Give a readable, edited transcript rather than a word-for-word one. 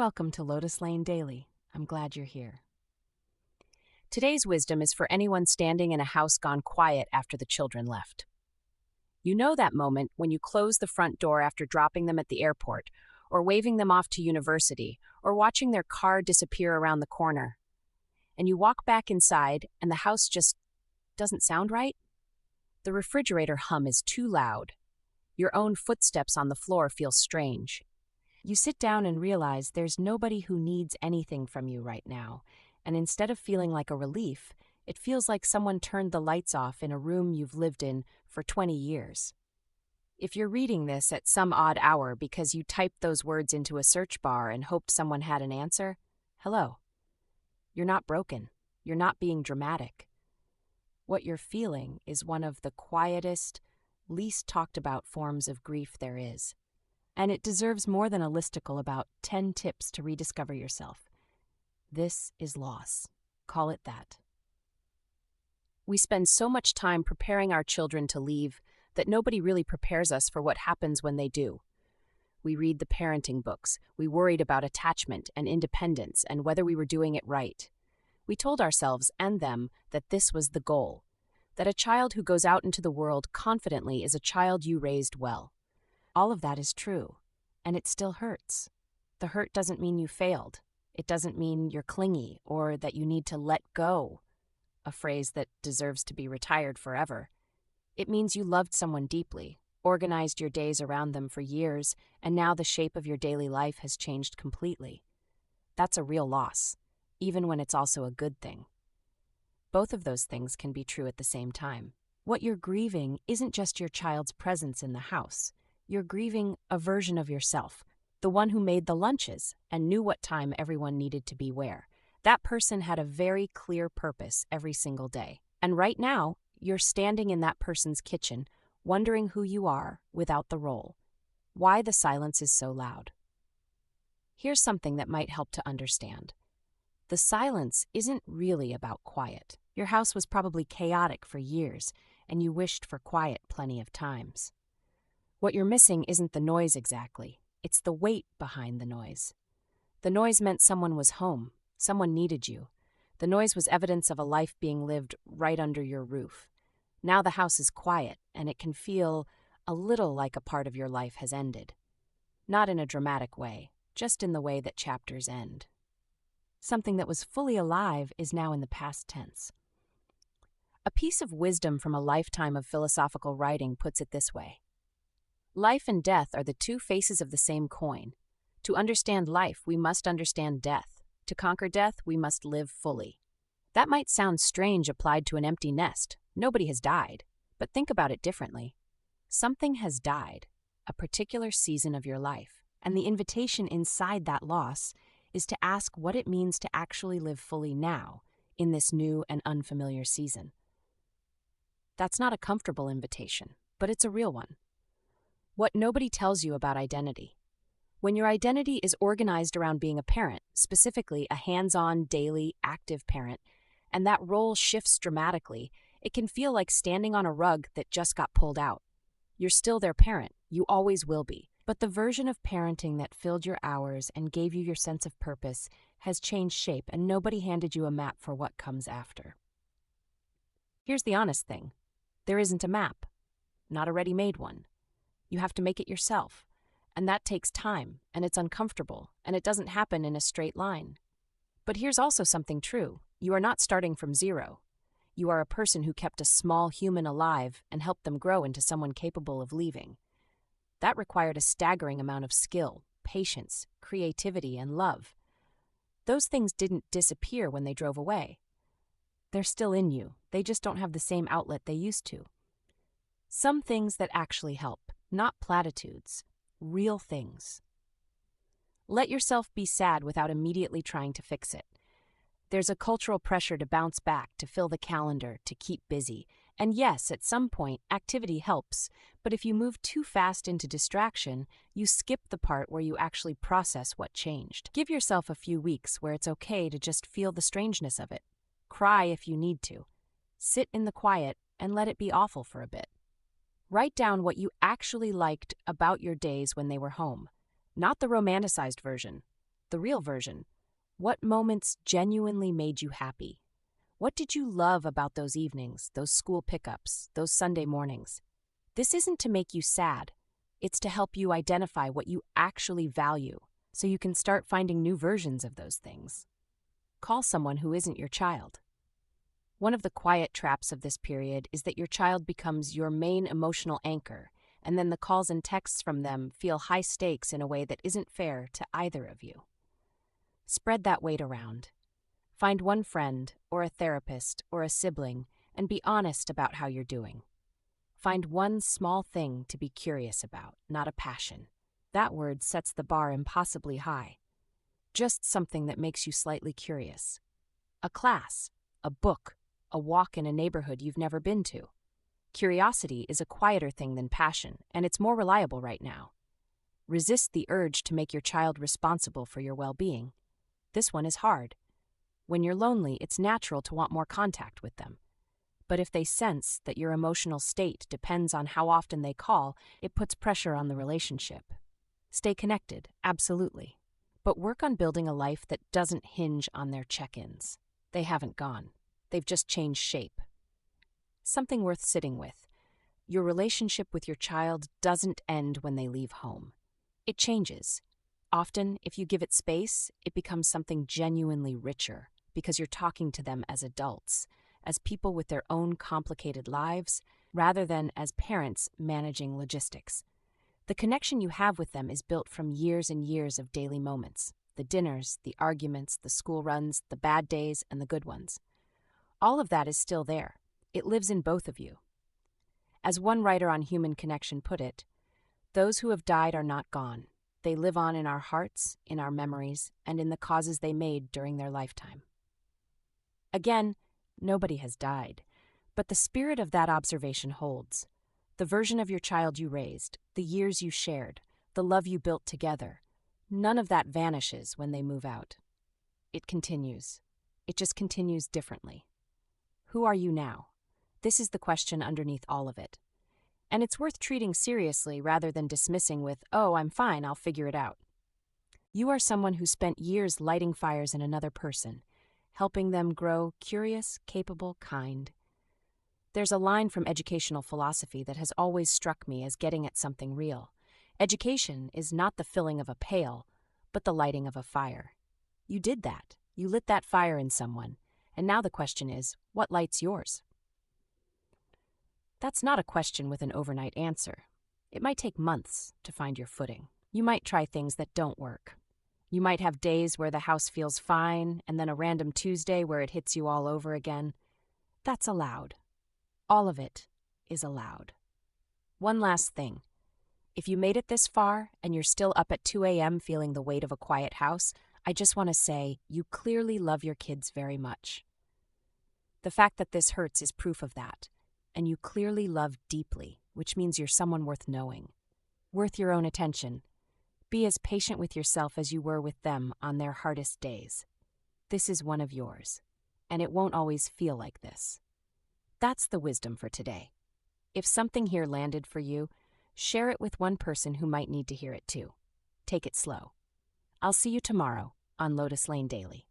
Welcome to Lotus Lane Daily. I'm glad you're here. Today's wisdom is for anyone standing in a house gone quiet after the children left. You know that moment when you close the front door after dropping them at the airport, or waving them off to university, or watching their car disappear around the corner. And you walk back inside, and the house just doesn't sound right? The refrigerator hum is too loud. Your own footsteps on the floor feel strange. You sit down and realize there's nobody who needs anything from you right now, and instead of feeling like a relief, it feels like someone turned the lights off in a room you've lived in for 20 years. If you're reading this at some odd hour because you typed those words into a search bar and hoped someone had an answer, hello. You're not broken. You're not being dramatic. What you're feeling is one of the quietest, least talked about forms of grief there is. And it deserves more than a listicle about 10 tips to rediscover yourself. This is loss. Call it that. We spend so much time preparing our children to leave that nobody really prepares us for what happens when they do. We read the parenting books. We worried about attachment and independence and whether we were doing it right. We told ourselves and them that this was the goal, that a child who goes out into the world confidently is a child you raised well. All of that is true, and it still hurts. The hurt doesn't mean you failed. It doesn't mean you're clingy or that you need to let go, a phrase that deserves to be retired forever. It means you loved someone deeply, organized your days around them for years, and now the shape of your daily life has changed completely. That's a real loss, even when it's also a good thing. Both of those things can be true at the same time. What you're grieving isn't just your child's presence in the house. You're grieving a version of yourself, the one who made the lunches and knew what time everyone needed to be where. That person had a very clear purpose every single day. And right now, you're standing in that person's kitchen, wondering who you are without the role. Why the silence is so loud. Here's something that might help to understand. The silence isn't really about quiet. Your house was probably chaotic for years, and you wished for quiet plenty of times. What you're missing isn't the noise exactly. It's the weight behind the noise. The noise meant someone was home. Someone needed you. The noise was evidence of a life being lived right under your roof. Now the house is quiet, and it can feel a little like a part of your life has ended. Not in a dramatic way, just in the way that chapters end. Something that was fully alive is now in the past tense. A piece of wisdom from a lifetime of philosophical writing puts it this way. Life and death are the two faces of the same coin. To understand life, we must understand death. To conquer death, we must live fully. That might sound strange applied to an empty nest. Nobody has died. But think about it differently. Something has died, a particular season of your life, and the invitation inside that loss is to ask what it means to actually live fully now, in this new and unfamiliar season. That's not a comfortable invitation, but it's a real one. What nobody tells you about identity. When your identity is organized around being a parent, specifically a hands-on, daily, active parent, and that role shifts dramatically, it can feel like standing on a rug that just got pulled out. You're still their parent, you always will be, but the version of parenting that filled your hours and gave you your sense of purpose has changed shape, and nobody handed you a map for what comes after. Here's the honest thing. There isn't a map, not a ready-made one. You have to make it yourself, and that takes time, and it's uncomfortable, and it doesn't happen in a straight line. But here's also something true. You are not starting from zero. You are a person who kept a small human alive and helped them grow into someone capable of leaving. That required a staggering amount of skill, patience, creativity, and love. Those things didn't disappear when they drove away. They're still in you. They just don't have the same outlet they used to. Some things that actually help. Not platitudes, real things. Let yourself be sad without immediately trying to fix it. There's a cultural pressure to bounce back, to fill the calendar, to keep busy. And yes, at some point, activity helps, but if you move too fast into distraction, you skip the part where you actually process what changed. Give yourself a few weeks where it's okay to just feel the strangeness of it. Cry if you need to. Sit in the quiet and let it be awful for a bit. Write down what you actually liked about your days when they were home, not the romanticized version. The real version. What moments genuinely made you happy? What did you love about those evenings, those school pickups, those Sunday mornings? This isn't to make you sad. It's to help you identify what you actually value so you can start finding new versions of those things. Call someone who isn't your child. One of the quiet traps of this period is that your child becomes your main emotional anchor, and then the calls and texts from them feel high stakes in a way that isn't fair to either of you. Spread that weight around. Find one friend, or a therapist, or a sibling, and be honest about how you're doing. Find one small thing to be curious about, not a passion. That word sets the bar impossibly high. Just something that makes you slightly curious. A class, a book, a walk in a neighborhood you've never been to. Curiosity is a quieter thing than passion, and it's more reliable right now. Resist the urge to make your child responsible for your well-being. This one is hard. When you're lonely, it's natural to want more contact with them. But if they sense that your emotional state depends on how often they call, it puts pressure on the relationship. Stay connected, absolutely. But work on building a life that doesn't hinge on their check-ins. They haven't gone. They've just changed shape. Something worth sitting with. Your relationship with your child doesn't end when they leave home. It changes. Often, if you give it space, it becomes something genuinely richer because you're talking to them as adults, as people with their own complicated lives, rather than as parents managing logistics. The connection you have with them is built from years and years of daily moments, the dinners, the arguments, the school runs, the bad days, and the good ones. All of that is still there. It lives in both of you. As one writer on Human Connection put it, those who have died are not gone. They live on in our hearts, in our memories, and in the causes they made during their lifetime. Again, nobody has died, but the spirit of that observation holds. The version of your child you raised, the years you shared, the love you built together, none of that vanishes when they move out. It continues. It just continues differently. Who are you now? This is the question underneath all of it. And it's worth treating seriously rather than dismissing with, "Oh, I'm fine, I'll figure it out." You are someone who spent years lighting fires in another person, helping them grow curious, capable, kind. There's a line from educational philosophy that has always struck me as getting at something real. Education is not the filling of a pail, but the lighting of a fire. You did that. You lit that fire in someone. And now the question is, what lights yours? That's not a question with an overnight answer. It might take months to find your footing. You might try things that don't work. You might have days where the house feels fine, and then a random Tuesday where it hits you all over again. That's allowed. All of it is allowed. One last thing. If you made it this far and you're still up at 2 a.m. feeling the weight of a quiet house, I just want to say you clearly love your kids very much. The fact that this hurts is proof of that. And you clearly love deeply, which means you're someone worth knowing, worth your own attention. Be as patient with yourself as you were with them on their hardest days. This is one of yours, and it won't always feel like this. That's the wisdom for today. If something here landed for you, share it with one person who might need to hear it too. Take it slow. I'll see you tomorrow on Lotus Lane Daily.